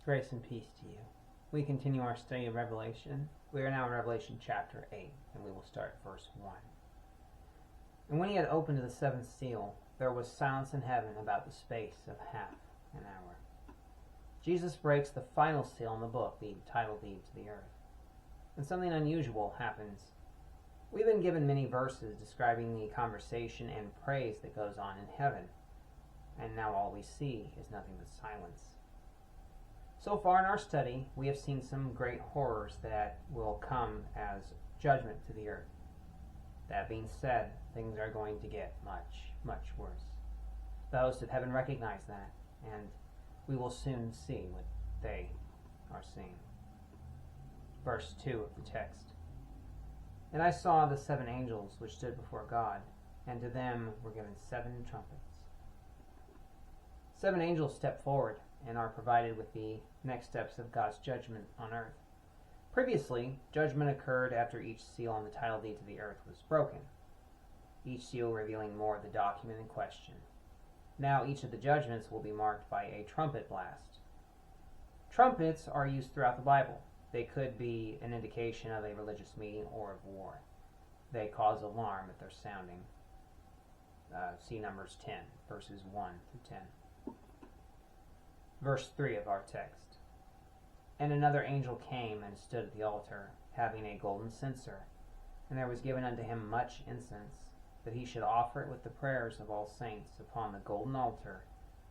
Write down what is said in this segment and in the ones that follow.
Grace and peace to you. We continue our study of Revelation. We are now in Revelation chapter 8, and we will start at verse 1. And when he had opened the seventh seal, there was silence in heaven about the space of half an hour. Jesus breaks the final seal in the book, the title deed to the earth. And something unusual happens. We've been given many verses describing the conversation and praise that goes on in heaven. And now all we see is nothing but silence. So far in our study, we have seen some great horrors that will come as judgment to the earth. That being said, things are going to get much, much worse. The hosts of heaven recognize that, and we will soon see what they are seeing. Verse 2 of the text. And I saw the 7 angels which stood before God, and to them were given 7 trumpets. 7 angels step forward and are provided with the next steps of God's judgment on earth. Previously, judgment occurred after each seal on the title deed to the earth was broken, each seal revealing more of the document in question. Now each of the judgments will be marked by a trumpet blast. Trumpets are used throughout the Bible. They could be an indication of a religious meeting or of war. They cause alarm at their sounding. See Numbers 10, verses 1 through 10. Verse 3 of our text. And another angel came and stood at the altar, having a golden censer, and there was given unto him much incense, that he should offer it with the prayers of all saints upon the golden altar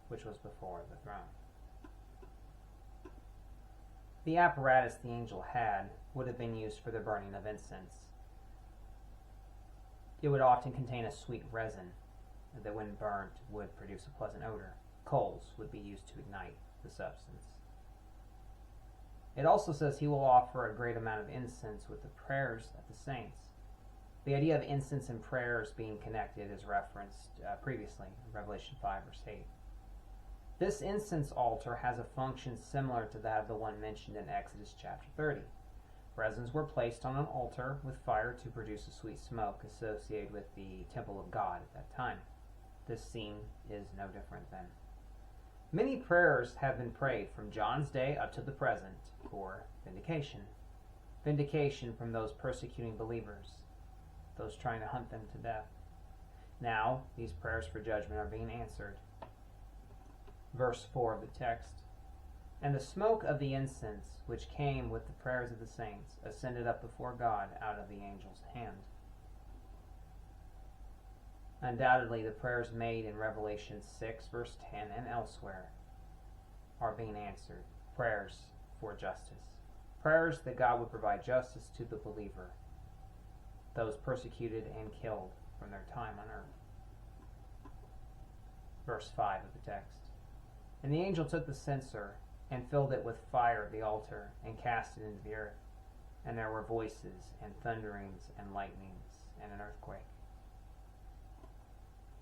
which was before the throne. The apparatus the angel had would have been used for the burning of incense. It would often contain a sweet resin that when burnt would produce a pleasant odor. Coals would be used to ignite the substance. It also says he will offer a great amount of incense with the prayers of the saints. The idea of incense and prayers being connected is referenced previously in Revelation 5, verse 8. This incense altar has a function similar to that of the one mentioned in Exodus chapter 30. Resins were placed on an altar with fire to produce a sweet smoke associated with the temple of God at that time. This scene is no different then. Many prayers have been prayed from John's day up to the present for vindication. Vindication from those persecuting believers, those trying to hunt them to death. Now, these prayers for judgment are being answered. Verse 4 of the text. And the smoke of the incense, which came with the prayers of the saints, ascended up before God out of the angel's hand. Undoubtedly, the prayers made in Revelation 6, verse 10, and elsewhere are being answered. Prayers for justice. Prayers that God would provide justice to the believer, those persecuted and killed from their time on earth. Verse 5 of the text. And the angel took the censer and filled it with fire at the altar and cast it into the earth. And there were voices and thunderings and lightnings and an earthquake.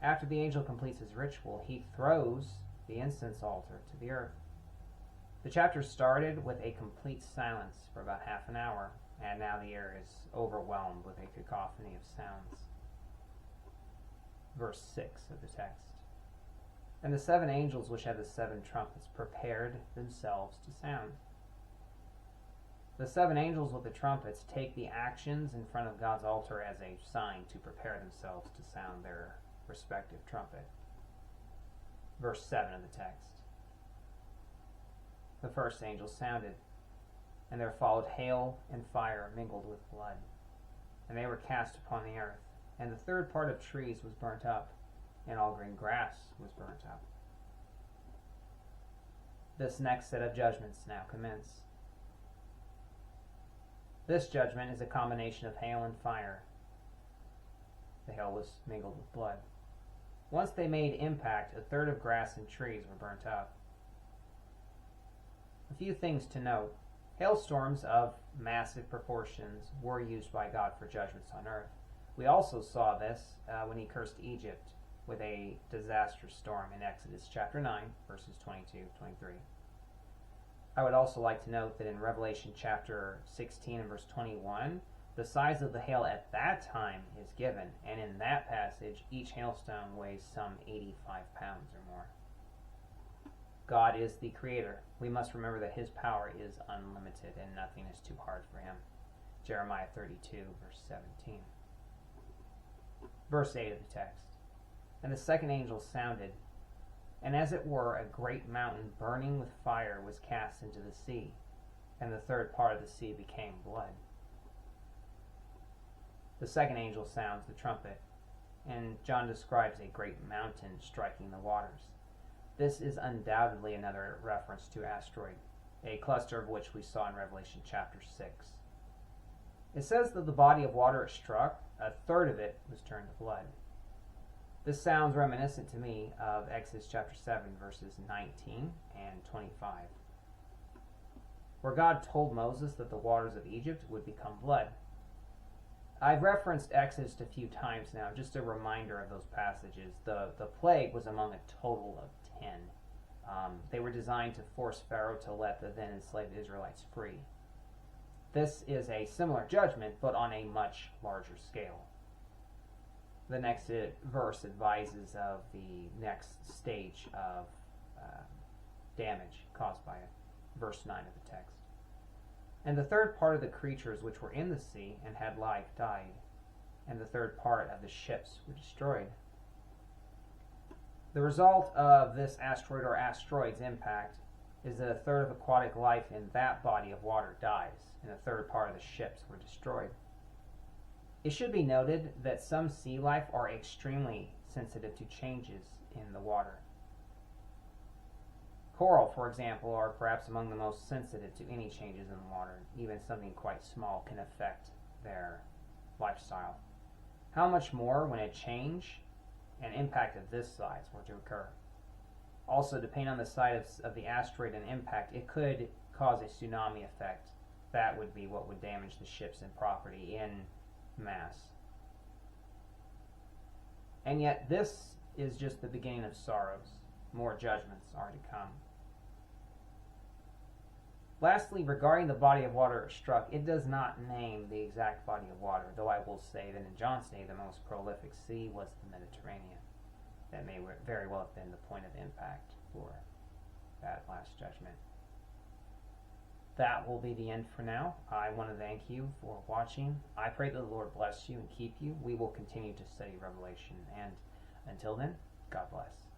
After the angel completes his ritual, he throws the incense altar to the earth. The chapter started with a complete silence for about half an hour, and now the air is overwhelmed with a cacophony of sounds. Verse 6 of the text. And the 7 angels which had the 7 trumpets prepared themselves to sound. The 7 angels with the trumpets take the actions in front of God's altar as a sign to prepare themselves to sound their respective trumpet. Verse 7 of the text. The first angel sounded, and there followed hail and fire mingled with blood, and they were cast upon the earth, and the third part of trees was burnt up, and all green grass was burnt up. This next set of judgments now commence. This judgment is a combination of hail and fire. The hail was mingled with blood. Once they made impact, a third of grass and trees were burnt up. A few things to note. Hailstorms of massive proportions were used by God for judgments on earth. We also saw this when he cursed Egypt with a disastrous storm in Exodus chapter 9, verses 22-23. I would also like to note that in Revelation chapter 16 and verse 21, the size of the hail at that time is given, and in that passage, each hailstone weighs some 85 pounds or more. God is the creator. We must remember that his power is unlimited and nothing is too hard for him. Jeremiah 32, verse 17. Verse 8 of the text. And the second angel sounded, and as it were, a great mountain burning with fire was cast into the sea, and the third part of the sea became blood. The second angel sounds the trumpet, and John describes a great mountain striking the waters. This is undoubtedly another reference to asteroid, a cluster of which we saw in Revelation chapter 6. It says that the body of water it struck, a third of it was turned to blood. This sounds reminiscent to me of Exodus chapter 7, verses 19 and 25, where God told Moses that the waters of Egypt would become blood. I've referenced Exodus a few times now, just a reminder of those passages. The plague was among a total of 10. They were designed to force Pharaoh to let the then enslaved Israelites free. This is a similar judgment, but on a much larger scale. The next verse advises of the next stage of damage caused by it. Verse 9 of the text. And the third part of the creatures which were in the sea and had life died, and the third part of the ships were destroyed. The result of this asteroid or asteroids impact is that a third of aquatic life in that body of water dies, and a third part of the ships were destroyed. It should be noted that some sea life are extremely sensitive to changes in the water. Coral, for example, are perhaps among the most sensitive to any changes in the water. Even something quite small can affect their lifestyle. How much more when a change and impact of this size were to occur? Also, depending on the site of the asteroid and impact, it could cause a tsunami effect. That would be what would damage the ships and property in mass. And yet, this is just the beginning of sorrows. More judgments are to come. Lastly, regarding the body of water struck, it does not name the exact body of water, though I will say that in John's day, the most prolific sea was the Mediterranean. That may very well have been the point of impact for that last judgment. That will be the end for now. I want to thank you for watching. I pray that the Lord bless you and keep you. We will continue to study Revelation, and until then, God bless.